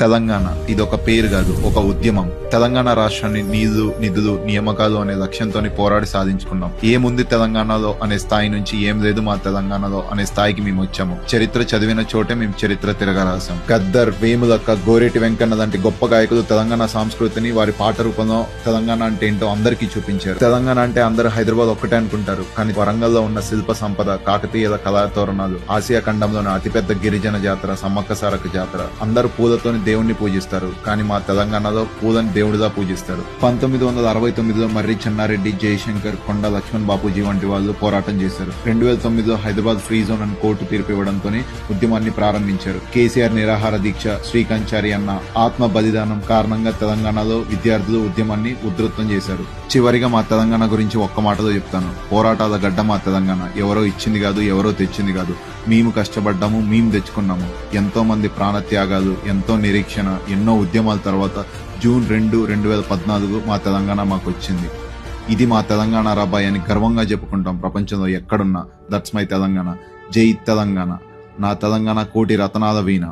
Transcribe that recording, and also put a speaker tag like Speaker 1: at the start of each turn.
Speaker 1: తెలంగాణ ఇది ఒక పేరు కాదు, ఒక ఉద్యమం. తెలంగాణ రాష్ట్రాన్ని నీళ్లు, నిధులు, నియామకాలు అనే లక్ష్యంతో పోరాడి సాధించుకున్నాం. ఏముంది తెలంగాణలో అనే స్థాయి నుంచి ఏం లేదు మా తెలంగాణలో అనే స్థాయికి మేము వచ్చాము. చరిత్ర చదివిన చోటే మేము చరిత్ర తిరగరాసాం. గద్దర్, వేములక్క, గోరేటి వెంకన్న లాంటి గొప్ప గాయకులు తెలంగాణ సంస్కృతిని వారి పాట రూపంలో తెలంగాణ అంటే ఏంటో అందరికీ చూపించారు. తెలంగాణ అంటే అందరూ హైదరాబాద్ ఒక్కటే అనుకుంటారు, కానీ వరంగల్లో ఉన్న శిల్ప సంపద, కాకతీయుల కళాతోరణాలు, ఆసియా ఖండంలోని అతిపెద్ద గిరిజన జాతర సమ్మక్క సారక్క జాతర. అందరూ పూలతోని దేవుణ్ణి పూజిస్తారు, కానీ మా తెలంగాణలో పూలని దేవుడిగా పూజిస్తారు. 1969లో మర్రి చెన్నారెడ్డి, జయశంకర్, కొండ లక్ష్మణ్ బాపూజీ వంటి వాళ్ళు పోరాటం చేశారు. 2009లో హైదరాబాద్ ఫ్రీ జోన్ అని కోర్టు తీర్పు ఇవ్వడంతో ఉద్యమాన్ని ప్రారంభించారు. కేసీఆర్ నిరాహార దీక్ష, శ్రీకంచారి అన్న ఆత్మ బలిదానం కారణంగా తెలంగాణలో విద్యార్థులు ఉద్యమాన్ని ఉధృతం చేశారు. చివరిగా మా తెలంగాణ గురించి ఒక్క మాటలో చెప్తాను, పోరాటాల గడ్డ మా తెలంగాణ. ఎవరో ఇచ్చింది కాదు, ఎవరో తెచ్చింది కాదు, మేము కష్టపడ్డాము, మేము తెచ్చుకున్నాము. ఎంతో మంది ప్రాణత్యాగాలు, ఎంతో నిరీక్షణ, ఎన్నో ఉద్యమాల తర్వాత జూన్ 2, 2014 మా తెలంగాణ మాకు వచ్చింది. ఇది మా తెలంగాణ రాబాయ్ అని గర్వంగా చెప్పుకుంటాం ప్రపంచంలో ఎక్కడున్నా. That's my Telangana. జై తెలంగాణ. నా తెలంగాణ కోటి రతనాల వీణ.